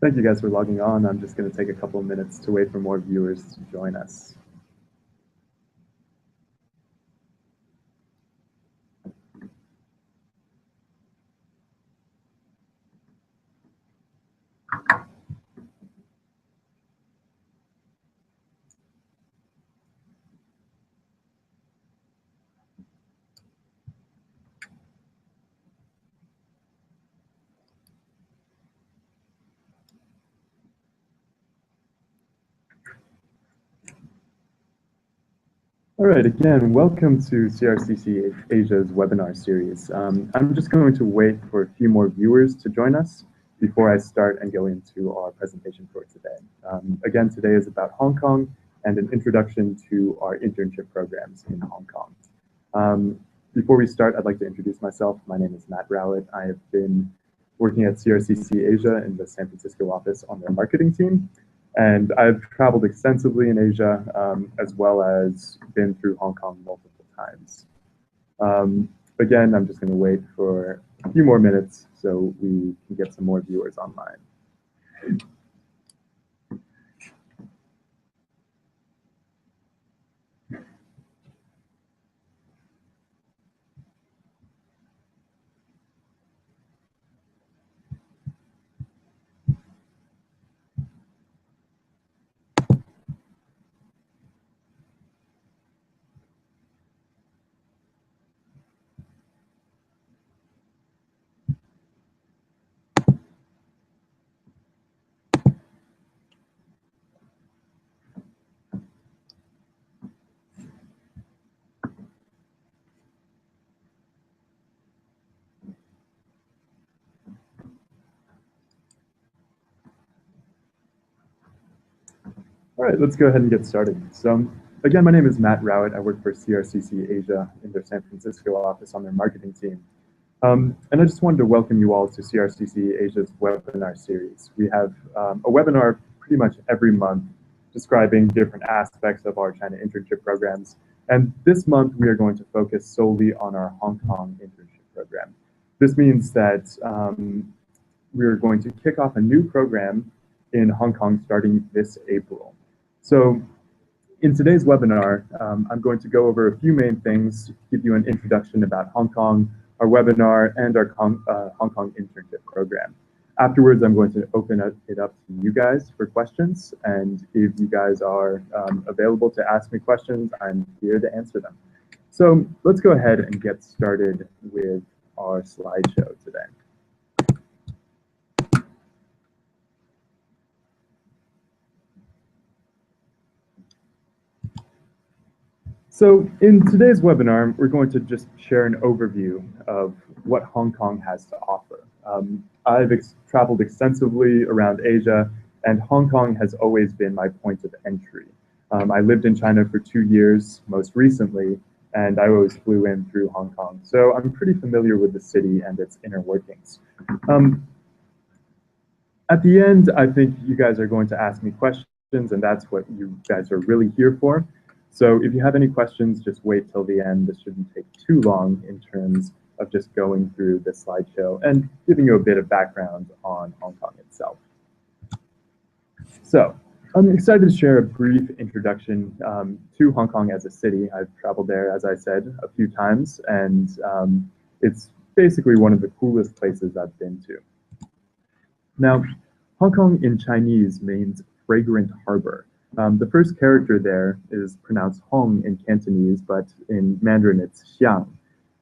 Thank you guys for logging on. I'm just going to take a couple of minutes to wait for more viewers to join us. All right, again, welcome to CRCC Asia's webinar series. I'm just going to wait for a few more viewers to join us before I start and go into our presentation for today. Again, today is about Hong Kong and an introduction to our internship programs in Hong Kong. Before we start, I'd like to introduce myself. My name is Matt Rowett. I have been working at CRCC Asia in the San Francisco office on their marketing team. And I've traveled extensively in Asia, as well as been through Hong Kong multiple times. Again, I'm just going to wait for a few more minutes so we can get some more viewers online. All right, let's go ahead and get started. So again, my name is Matt Rowett. I work for CRCC Asia in their San Francisco office on their marketing team. And I just wanted to welcome you all to CRCC Asia's webinar series. We have a webinar pretty much every month describing different aspects of our China internship programs. And this month, we are going to focus solely on our Hong Kong internship program. This means that we're going to kick off a new program in Hong Kong starting this April. So in today's webinar, I'm going to go over a few main things, give you an introduction about Hong Kong, our webinar, and our Hong Kong internship program. Afterwards, I'm going to open it up to you guys for questions, and if you guys are available to ask me questions, I'm here to answer them. So let's go ahead and get started with our slideshow today. So in today's webinar, we're going to just share an overview of what Hong Kong has to offer. I've traveled extensively around Asia, and Hong Kong has always been my point of entry. I lived in China for 2 years, most recently, and I always flew in through Hong Kong. So I'm pretty familiar with the city and its inner workings. At the end, I think you guys are going to ask me questions, and that's what you guys are really here for. So if you have any questions, just wait till the end. This shouldn't take too long in terms of just going through the slideshow and giving you a bit of background on Hong Kong itself. So I'm excited to share a brief introduction to Hong Kong as a city. I've traveled there, as I said, a few times, and it's basically one of the coolest places I've been to. Now, Hong Kong in Chinese means fragrant harbor. The first character there is pronounced Hong in Cantonese, but in Mandarin it's Xiang.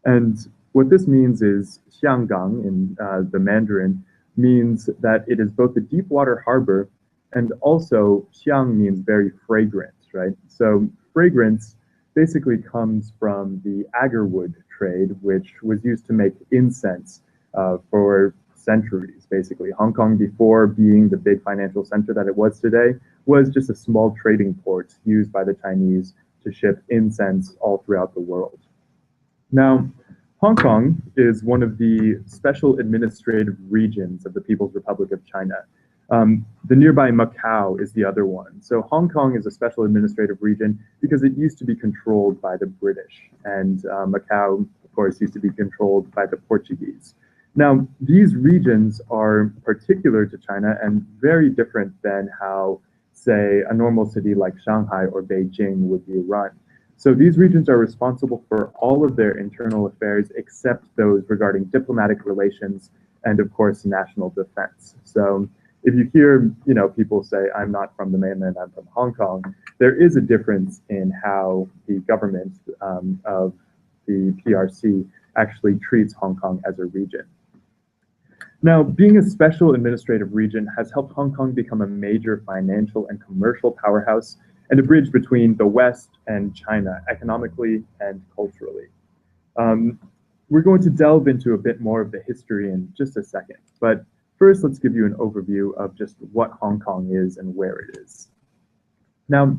And what this means is Xianggang in the Mandarin means that it is both a deep water harbor, and also Xiang means very fragrant, right? So fragrance basically comes from the agarwood trade, which was used to make incense for centuries, basically. Hong Kong, before being the big financial center that it was today, was just a small trading port used by the Chinese to ship incense all throughout the world. Now, Hong Kong is one of the special administrative regions of the People's Republic of China. The nearby Macau is the other one. So Hong Kong is a special administrative region because it used to be controlled by the British, and Macau, of course, used to be controlled by the Portuguese. Now, these regions are particular to China and very different than how, say, a normal city like Shanghai or Beijing would be run. So these regions are responsible for all of their internal affairs except those regarding diplomatic relations and, of course, national defense. So if you hear, people say, I'm not from the mainland, I'm from Hong Kong, there is a difference in how the government of the PRC actually treats Hong Kong as a region. Now, being a special administrative region has helped Hong Kong become a major financial and commercial powerhouse and a bridge between the West and China economically and culturally. We're going to delve into a bit more of the history in just a second, but first let's give you an overview of just what Hong Kong is and where it is. Now,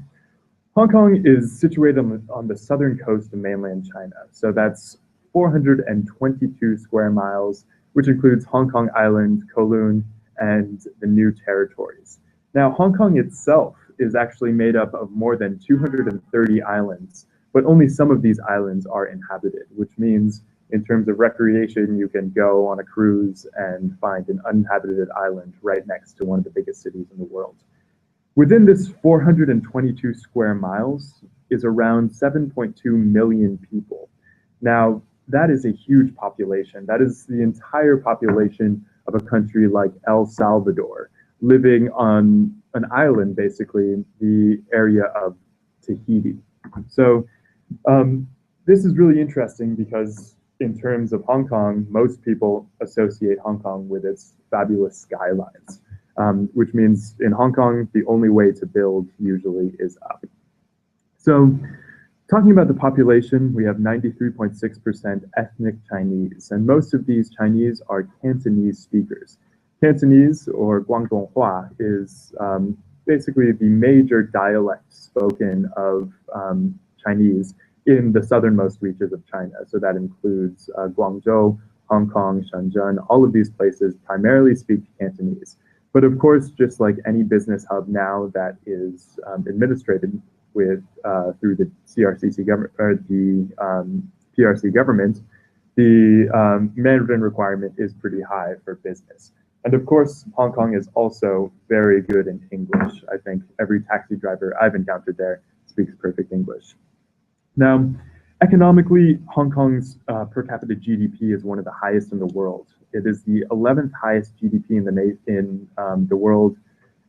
Hong Kong is situated on the southern coast of mainland China, so that's 422 square miles, which includes Hong Kong Island, Kowloon, and the New Territories. Now, Hong Kong itself is actually made up of more than 230 islands, but only some of these islands are inhabited, which means in terms of recreation, you can go on a cruise and find an uninhabited island right next to one of the biggest cities in the world. Within this 422 square miles is around 7.2 million people. Now, that is a huge population. That is the entire population of a country like El Salvador, living on an island, basically, the area of Tahiti. So this is really interesting because in terms of Hong Kong, most people associate Hong Kong with its fabulous skylines, which means in Hong Kong, the only way to build usually is up. So talking about the population, we have 93.6% ethnic Chinese, and most of these Chinese are Cantonese speakers. Cantonese, or Guangdonghua, is basically the major dialect spoken of Chinese in the southernmost reaches of China. So that includes Guangzhou, Hong Kong, Shenzhen. All of these places primarily speak Cantonese. But of course, just like any business hub now that is administrated through the CRCC government, or the PRC government, the Mandarin requirement is pretty high for business. And of course, Hong Kong is also very good in English. I think every taxi driver I've encountered there speaks perfect English. Now, economically, Hong Kong's per capita GDP is one of the highest in the world. It is the 11th highest GDP in the world,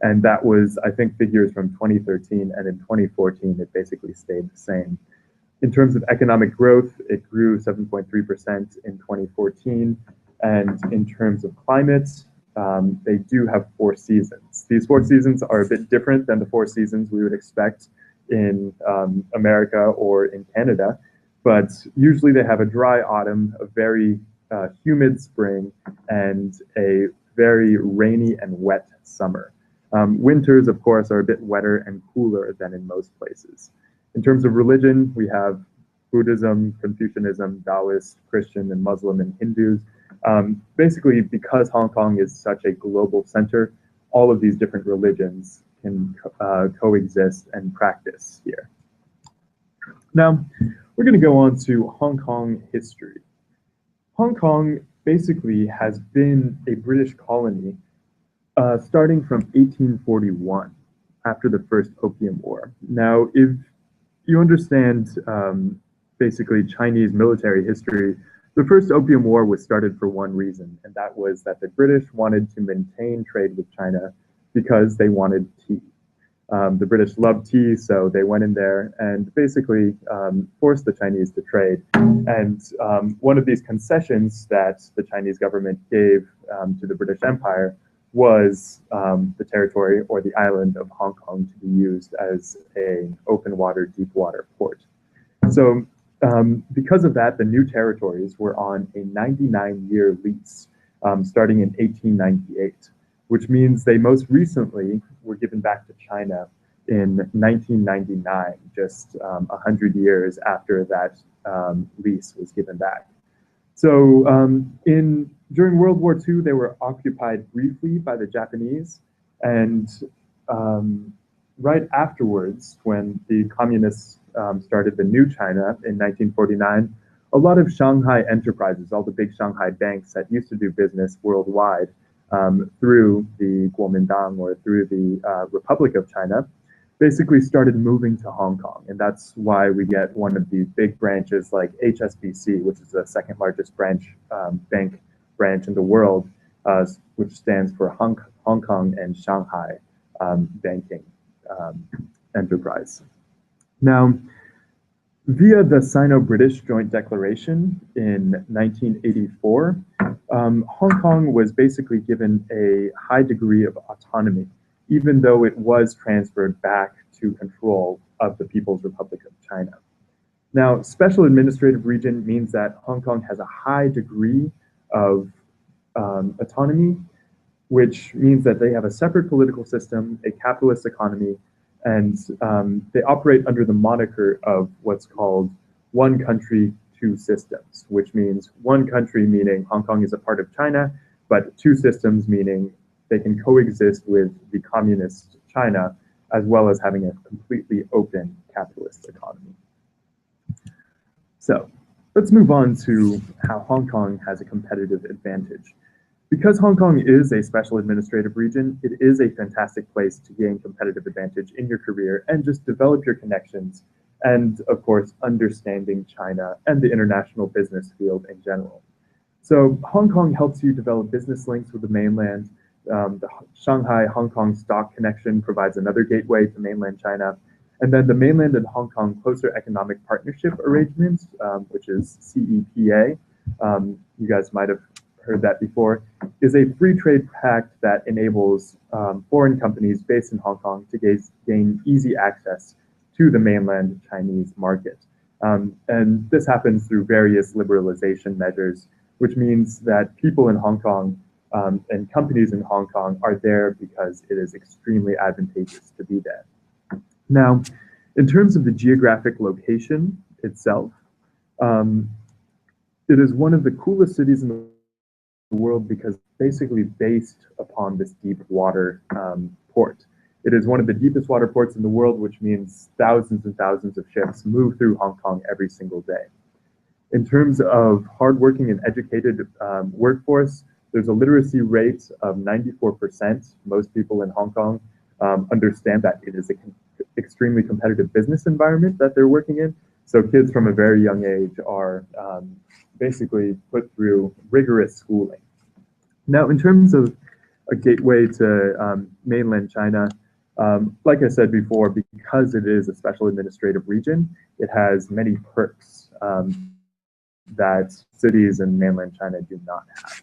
and that was, I think, figures from 2013, and in 2014, it basically stayed the same. In terms of economic growth, it grew 7.3% in 2014, and in terms of climate, they do have 4 seasons. These 4 seasons are a bit different than the 4 seasons we would expect in America or in Canada, but usually they have a dry autumn, a very humid spring, and a very rainy and wet summer. Winters, of course, are a bit wetter and cooler than in most places. In terms of religion, we have Buddhism, Confucianism, Taoist, Christian, and Muslim, and Hindus. Basically, because Hong Kong is such a global center, all of these different religions can coexist and practice here. Now, we're going to go on to Hong Kong history. Hong Kong basically has been a British colony starting from 1841, after the First Opium War. Now, if you understand basically Chinese military history, the First Opium War was started for one reason, and that was that the British wanted to maintain trade with China because they wanted tea. The British loved tea, so they went in there and basically forced the Chinese to trade. And one of these concessions that the Chinese government gave to the British Empire was the territory or the island of Hong Kong to be used as an open water, deep water port. So because of that, the New Territories were on a 99-year lease starting in 1898, which means they most recently were given back to China in 1999, just 100 years after that lease was given back. So during World War II, they were occupied briefly by the Japanese, and right afterwards, when the communists started the new China in 1949, a lot of Shanghai enterprises, all the big Shanghai banks that used to do business worldwide through the Kuomintang or through the Republic of China, basically started moving to Hong Kong. And that's why we get one of these big branches like HSBC, which is the second largest bank branch in the world, which stands for Hong Kong and Shanghai Banking Enterprise. Now, via the Sino-British Joint Declaration in 1984, Hong Kong was basically given a high degree of autonomy, even though it was transferred back to control of the People's Republic of China. Now, special administrative region means that Hong Kong has a high degree of autonomy, which means that they have a separate political system, a capitalist economy, and they operate under the moniker of what's called one country, two systems, which means one country meaning Hong Kong is a part of China, but two systems meaning they can coexist with the communist China, as well as having a completely open capitalist economy. So let's move on to how Hong Kong has a competitive advantage. Because Hong Kong is a special administrative region, it is a fantastic place to gain competitive advantage in your career and just develop your connections and, of course, understanding China and the international business field in general. So Hong Kong helps you develop business links with the mainland. The Shanghai-Hong Kong stock connection provides another gateway to mainland China. And then the mainland and Hong Kong closer economic partnership arrangements, which is CEPA, you guys might have heard that before, is a free trade pact that enables foreign companies based in Hong Kong to gain easy access to the mainland Chinese market. And this happens through various liberalization measures, which means that people in Hong Kong and companies in Hong Kong are there because it is extremely advantageous to be there. Now, in terms of the geographic location itself, it is one of the coolest cities in the world because it's basically based upon this deep water port. It is one of the deepest water ports in the world, which means thousands and thousands of ships move through Hong Kong every single day. In terms of hardworking and educated workforce, there's a literacy rate of 94%. Most people in Hong Kong understand that it is an extremely competitive business environment that they're working in. So kids from a very young age are basically put through rigorous schooling. Now, in terms of a gateway to mainland China, like I said before, because it is a special administrative region, it has many perks that cities in mainland China do not have.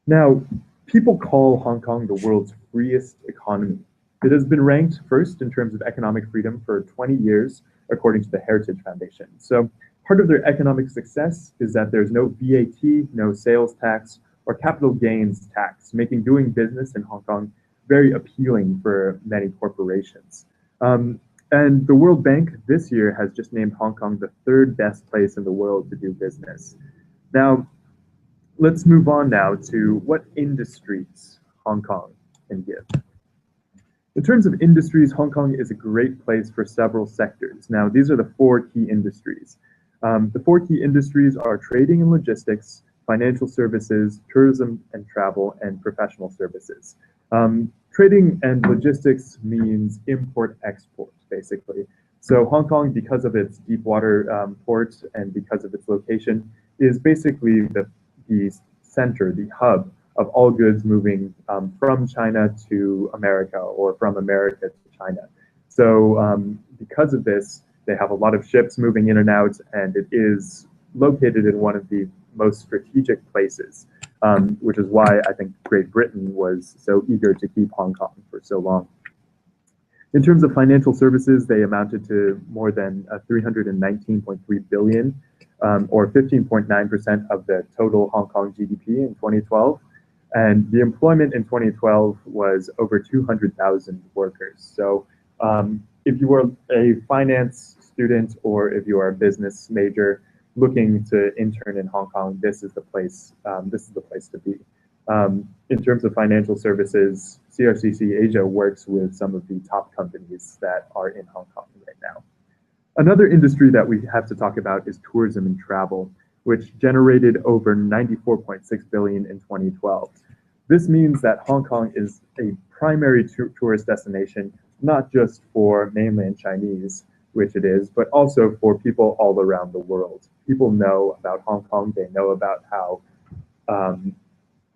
Now, people call Hong Kong the world's freest economy. It has been ranked first in terms of economic freedom for 20 years, according to the Heritage Foundation. So part of their economic success is that there's no VAT, no sales tax, or capital gains tax, making doing business in Hong Kong very appealing for many corporations. And the World Bank this year has just named Hong Kong the third best place in the world to do business. Now, let's move on now to what industries Hong Kong can give. In terms of industries, Hong Kong is a great place for several sectors. Now, these are the four key industries. The four key industries are trading and logistics, financial services, tourism and travel, and professional services. Trading and logistics means import-export, basically. So Hong Kong, because of its deep water port and because of its location, is basically the center, the hub of all goods moving from China to America or from America to China. So because of this, they have a lot of ships moving in and out, and it is located in one of the most strategic places, which is why I think Great Britain was so eager to keep Hong Kong for so long. In terms of financial services, they amounted to more than 319.3 billion, or 15.9% of the total Hong Kong GDP in 2012. And the employment in 2012 was over 200,000 workers. So if you are a finance student or if you are a business major looking to intern in Hong Kong, this is the place. To be. In terms of financial services, CRCC Asia works with some of the top companies that are in Hong Kong right now. Another industry that we have to talk about is tourism and travel, which generated over 94.6 billion in 2012. This means that Hong Kong is a primary tourist destination, not just for mainland Chinese, which it is, but also for people all around the world. People know about Hong Kong. They know about how um,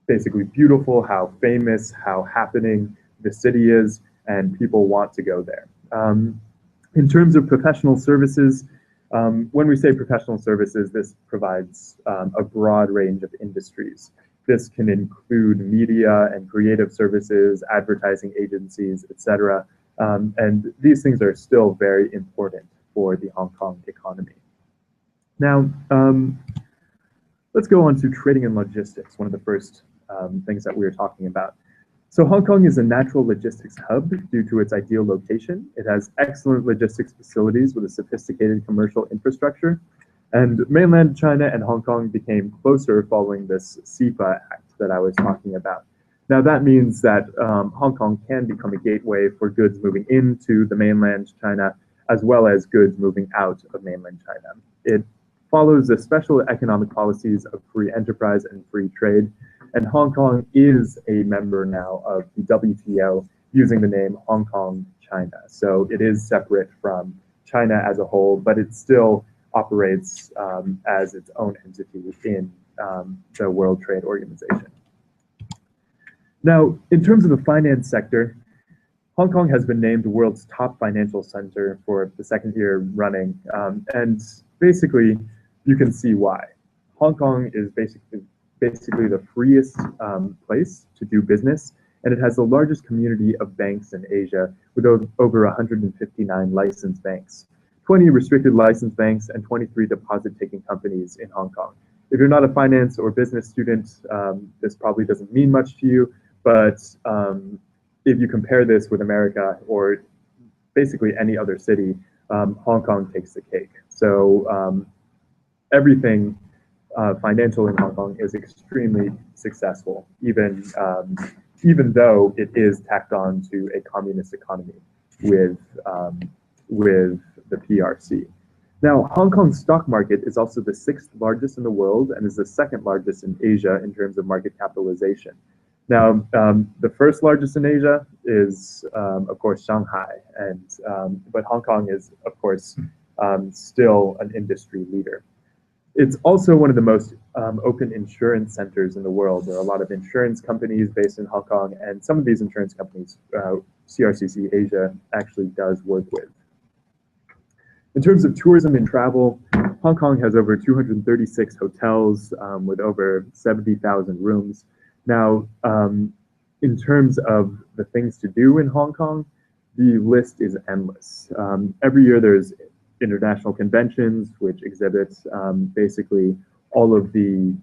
basically beautiful, how famous, how happening the city is, and people want to go there. In terms of professional services, when we say professional services, this provides a broad range of industries. This can include media and creative services, advertising agencies, etc. And these things are still very important for the Hong Kong economy. Now, let's go on to trading and logistics, one of the first things that we were talking about. So Hong Kong is a natural logistics hub due to its ideal location. It has excellent logistics facilities with a sophisticated commercial infrastructure. And mainland China and Hong Kong became closer following this CEPA Act that I was talking about. Now that means that Hong Kong can become a gateway for goods moving into the mainland China, as well as goods moving out of mainland China. It follows the special economic policies of free enterprise and free trade. And Hong Kong is a member now of the WTO using the name Hong Kong China. So it is separate from China as a whole, but it still operates as its own entity within the World Trade Organization. Now, in terms of the finance sector, Hong Kong has been named the world's top financial center for the second year running. And basically, you can see why. Hong Kong is basically the freest place to do business, and it has the largest community of banks in Asia with over 159 licensed banks, 20 restricted licensed banks, and 23 deposit-taking companies in Hong Kong. If you're not a finance or business student, this probably doesn't mean much to you, but if you compare this with America or basically any other city, Hong Kong takes the cake. So everything financial in Hong Kong is extremely successful, even though it is tacked on to a communist economy with the PRC. Now, Hong Kong's stock market is also the 6th largest in the world and is the 2nd largest in Asia in terms of market capitalization. Now, the 1st largest in Asia is, of course, Shanghai, but Hong Kong is, of course, still an industry leader. It's also one of the most open insurance centers in the world. There are a lot of insurance companies based in Hong Kong, and some of these insurance companies, CRCC Asia actually does work with. In terms of tourism and travel, Hong Kong has over 236 hotels with over 70,000 rooms. Now, in terms of the things to do in Hong Kong, the list is endless. Every year there's international conventions, which exhibits basically all of the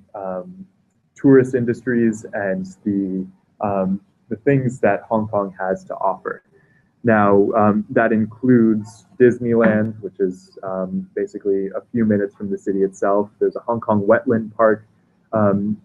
tourist industries and the things that Hong Kong has to offer. Now, that includes Disneyland, which is basically a few minutes from the city itself. There's a Hong Kong wetland park.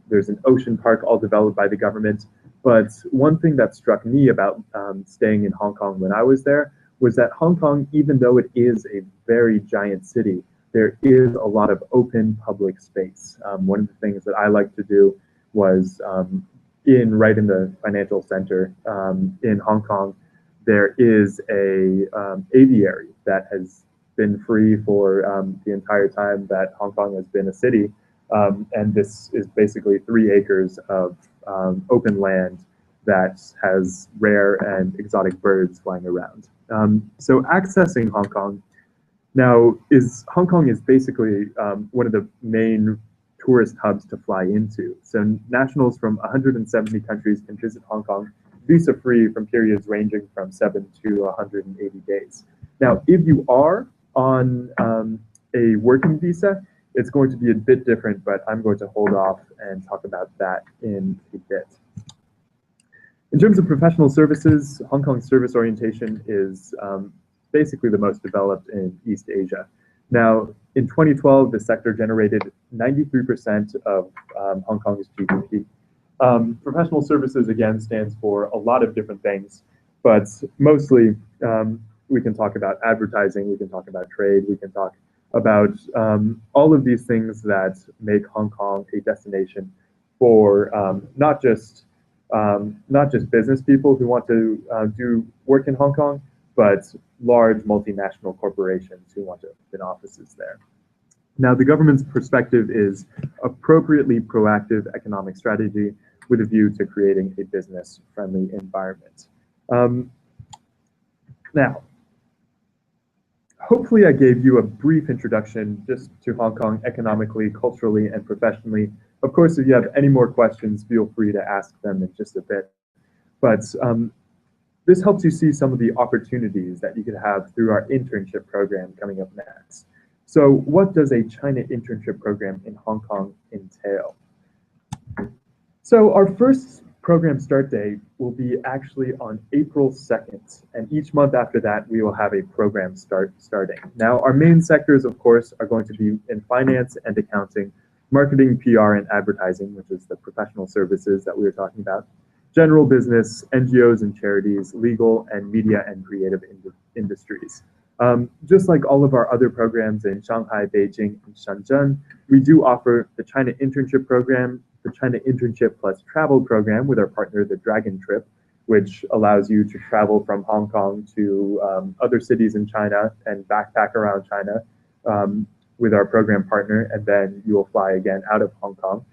There's an ocean park, all developed by the government. But one thing that struck me about staying in Hong Kong when I was there was that Hong Kong, even though it is a very giant city, there is a lot of open public space. One of the things that I like to do was right in the financial center in Hong Kong, there is a aviary that has been free for the entire time that Hong Kong has been a city. And this is basically 3 acres of open land that has rare and exotic birds flying around. So accessing Hong Kong now Hong Kong is basically one of the main tourist hubs to fly into. So nationals from 170 countries can visit Hong Kong visa-free from periods ranging from 7 to 180 days. Now, if you are on a working visa, it's going to be a bit different, but I'm going to hold off and talk about that in a bit. In terms of professional services, Hong Kong's service orientation is basically the most developed in East Asia. Now, in 2012, the sector generated 93% of Hong Kong's GDP. Professional services, again, stands for a lot of different things, but mostly we can talk about advertising, we can talk about trade, we can talk about all of these things that make Hong Kong a destination for not just business people who want to do work in Hong Kong, but large multinational corporations who want to open offices there. Now, the government's perspective is appropriately proactive economic strategy with a view to creating a business-friendly environment. Now, hopefully I gave you a brief introduction just to Hong Kong economically, culturally, and professionally. Of course, if you have any more questions, feel free to ask them in just a bit. But this helps you see some of the opportunities that you could have through our internship program coming up next. So what does a China Internship Program in Hong Kong entail? So our first program start date will be actually on April 2nd, and each month after that, we will have a program starting. Now, our main sectors, of course, are going to be in finance and accounting, marketing, PR, and advertising, which is the professional services that we were talking about, general business, NGOs and charities, legal, and media and creative industries. Just like all of our other programs in Shanghai, Beijing, and Shenzhen, we do offer the China Internship Program, the China Internship Plus Travel Program with our partner, the Dragon Trip, which allows you to travel from Hong Kong to other cities in China and backpack around China with our program partner, and then you will fly again out of Hong Kong.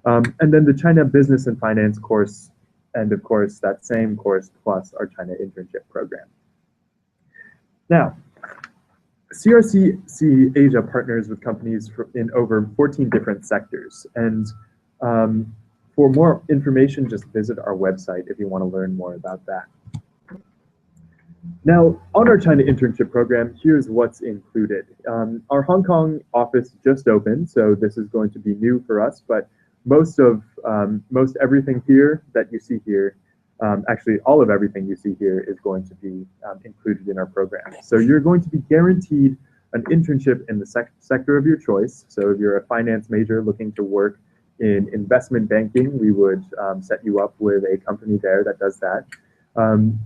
And then the China Business and Finance course, and of course, that same course plus our China Internship Program. Now, CRCC Asia partners with companies in over 14 different sectors. And for more information, just visit our website if you want to learn more about that. Now, on our China Internship Program, here's what's included. Our Hong Kong office just opened, so this is going to be new for us, but most everything here that you see here, actually all of everything you see here is going to be included in our program. So you're going to be guaranteed an internship in the sector of your choice. So if you're a finance major looking to work in investment banking, we would set you up with a company there that does that.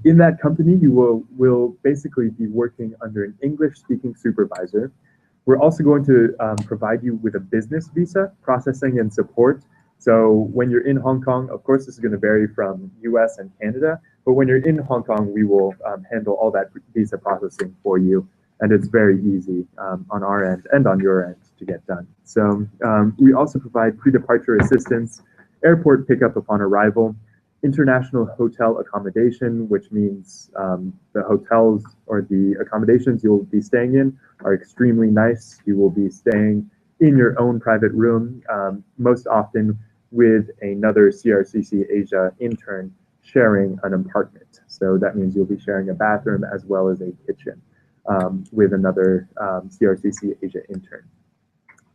In that company, you will basically be working under an English-speaking supervisor. We're also going to provide you with a business visa, processing and support. So when you're in Hong Kong, of course, this is going to vary from US and Canada, but when you're in Hong Kong, we will handle all that visa processing for you. And it's very easy on our end and on your end to get done. So we also provide pre-departure assistance, airport pickup upon arrival, international hotel accommodation, which means the hotels or the accommodations you'll be staying in are extremely nice. You will be staying in your own private room, most often with another CRCC Asia intern sharing an apartment. So that means you'll be sharing a bathroom as well as a kitchen with another CRCC Asia intern.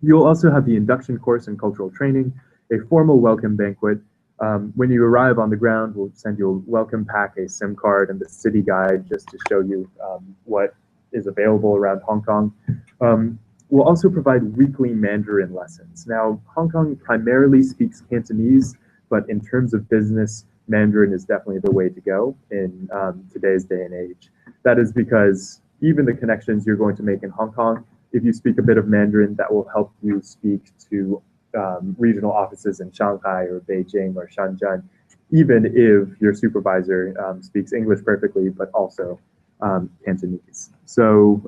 You'll also have the induction course in cultural training, a formal welcome banquet. When you arrive on the ground, we'll send you a welcome pack, a SIM card, and the city guide just to show you what is available around Hong Kong. We'll also provide weekly Mandarin lessons. Now, Hong Kong primarily speaks Cantonese, but in terms of business, Mandarin is definitely the way to go in today's day and age. That is because even the connections you're going to make in Hong Kong, if you speak a bit of Mandarin, that will help you speak to regional offices in Shanghai or Beijing or Shenzhen, even if your supervisor speaks English perfectly, but also Cantonese. So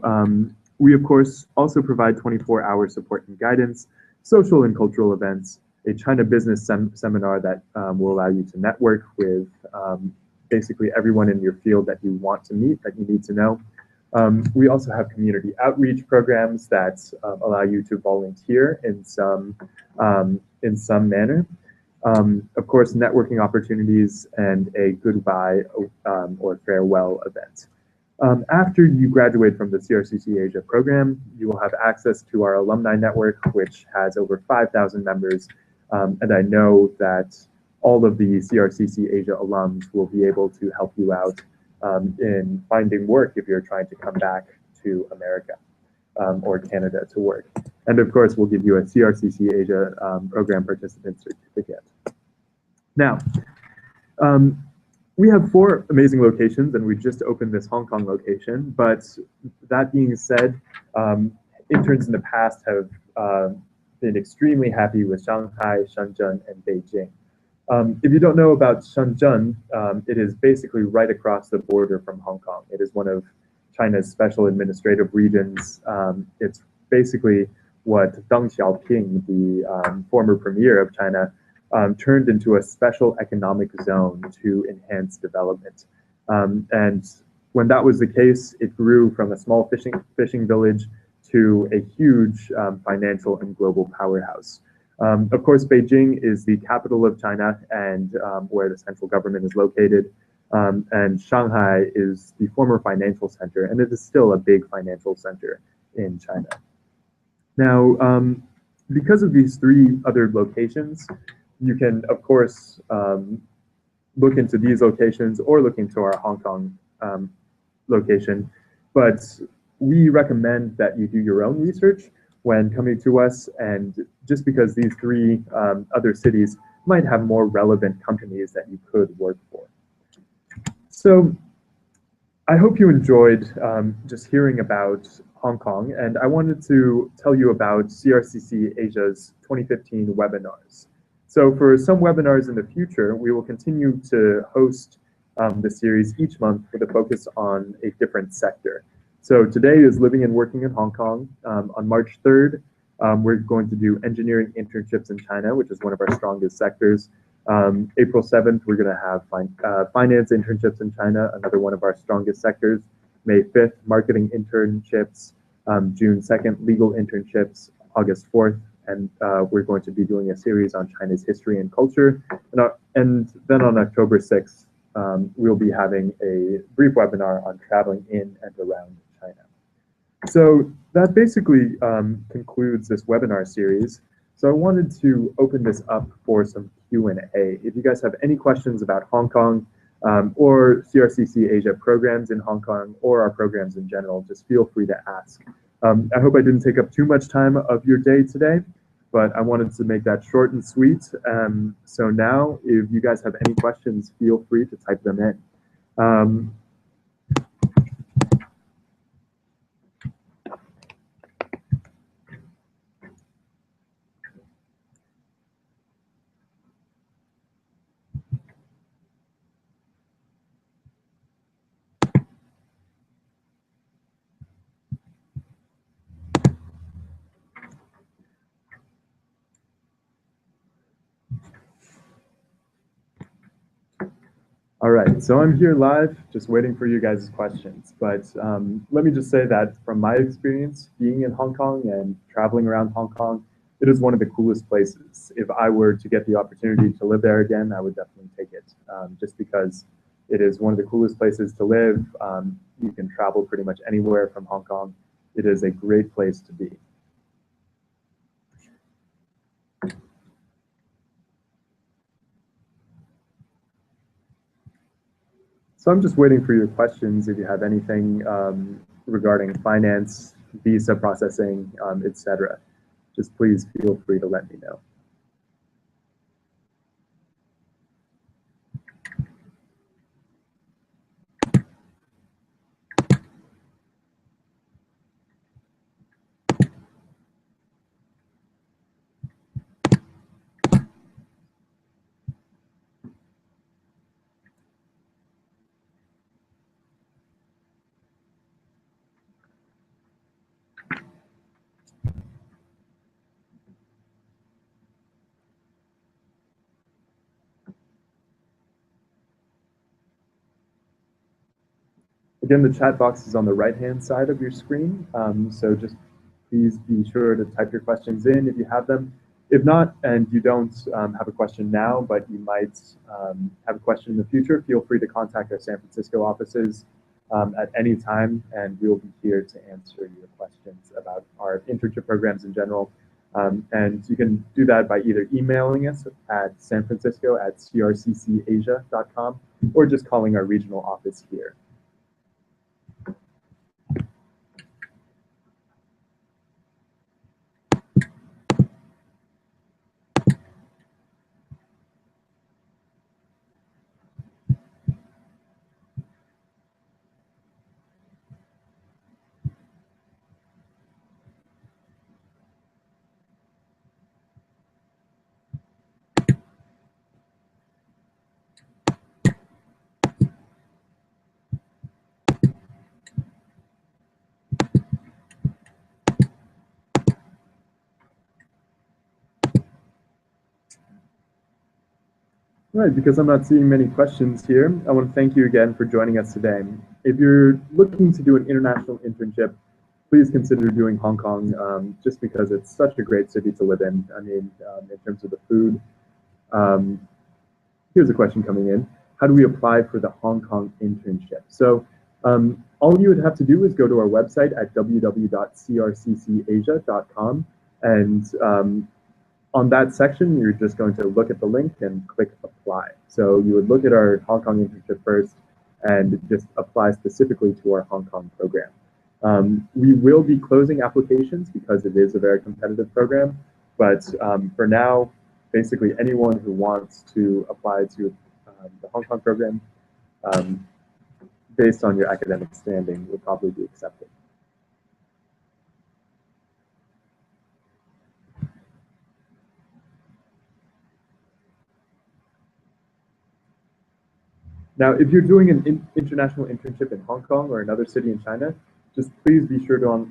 we, of course, also provide 24-hour support and guidance, social and cultural events, a China business seminar that will allow you to network with basically everyone in your field that you want to meet, that you need to know. We also have community outreach programs that allow you to volunteer in some manner. Of course, networking opportunities and a goodbye or farewell event. After you graduate from the CRCC Asia program, you will have access to our alumni network, which has over 5,000 members. And I know that all of the CRCC Asia alums will be able to help you out in finding work if you're trying to come back to America or Canada to work. And of course, we'll give you a CRCC Asia program participant certificate. Now, We have 4 amazing locations, and we just opened this Hong Kong location. But that being said, interns in the past have been extremely happy with Shanghai, Shenzhen, and Beijing. If you don't know about Shenzhen, it is basically right across the border from Hong Kong. It is one of China's special administrative regions. It's basically what Deng Xiaoping, the former premier of China, turned into a special economic zone to enhance development. And when that was the case, it grew from a small fishing village to a huge financial and global powerhouse. Of course, Beijing is the capital of China and where the central government is located. And Shanghai is the former financial center, and it is still a big financial center in China. Now, because of these 3 other locations, you can, of course, look into these locations or look into our Hong Kong location. But we recommend that you do your own research when coming to us, and just because these 3 other cities might have more relevant companies that you could work for. So I hope you enjoyed just hearing about Hong Kong, and I wanted to tell you about CRCC Asia's 2015 webinars. So for some webinars in the future, we will continue to host the series each month with a focus on a different sector. So today is Living and Working in Hong Kong. On March 3rd, we're going to do engineering internships in China, which is one of our strongest sectors. April 7th, we're going to have finance internships in China, another one of our strongest sectors. May 5th, marketing internships. June 2nd, legal internships. August 4th, and we're going to be doing a series on China's history and culture. And then on October 6th, we'll be having a brief webinar on traveling in and around China. So that basically concludes this webinar series. So I wanted to open this up for some Q&A. If you guys have any questions about Hong Kong or CRCC Asia programs in Hong Kong or our programs in general, just feel free to ask. I hope I didn't take up too much time of your day today, but I wanted to make that short and sweet. So now, if you guys have any questions, feel free to type them in. All right, so I'm here live, just waiting for you guys' questions. But let me just say that from my experience being in Hong Kong and traveling around Hong Kong, it is one of the coolest places. If I were to get the opportunity to live there again, I would definitely take it, just because it is one of the coolest places to live. You can travel pretty much anywhere from Hong Kong. It is a great place to be. So I'm just waiting for your questions. If you have anything regarding finance, visa processing, etc., just please feel free to let me know. Again, the chat box is on the right-hand side of your screen, so just please be sure to type your questions in if you have them. If not, and you don't have a question now, but you might have a question in the future, feel free to contact our San Francisco offices at any time, and we'll be here to answer your questions about our internship programs in general. And you can do that by either emailing us at sanfrancisco@crccasia.com or just calling our regional office here. All right, because I'm not seeing many questions here, I want to thank you again for joining us today. If you're looking to do an international internship, please consider doing Hong Kong, just because it's such a great city to live in. I mean, in terms of the food. Here's a question coming in. How do we apply for the Hong Kong internship? So all you would have to do is go to our website at www.crccasia.com, and on that section, you're just going to look at the link and click apply. So you would look at our Hong Kong internship first and just apply specifically to our Hong Kong program. We will be closing applications because it is a very competitive program, but for now, basically anyone who wants to apply to the Hong Kong program, based on your academic standing, will probably be accepted. Now, if you're doing an international internship in Hong Kong or another city in China, just please be sure to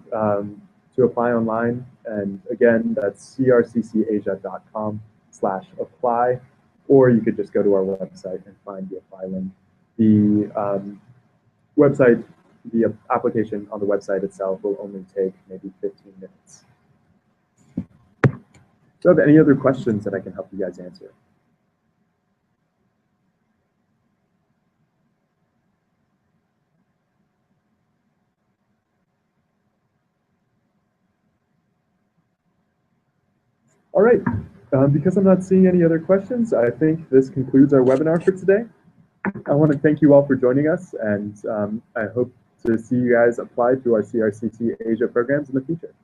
apply online. And again, that's crccasia.com/apply, or you could just go to our website and find the apply link. The website, the application on the website itself will only take maybe 15 minutes. So, have any other questions that I can help you guys answer? All right, because I'm not seeing any other questions, I think this concludes our webinar for today. I want to thank you all for joining us, and I hope to see you guys apply to our CRCC Asia programs in the future.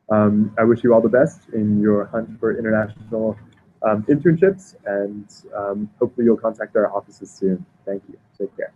I wish you all the best in your hunt for international internships, and hopefully you'll contact our offices soon. Thank you. Take care.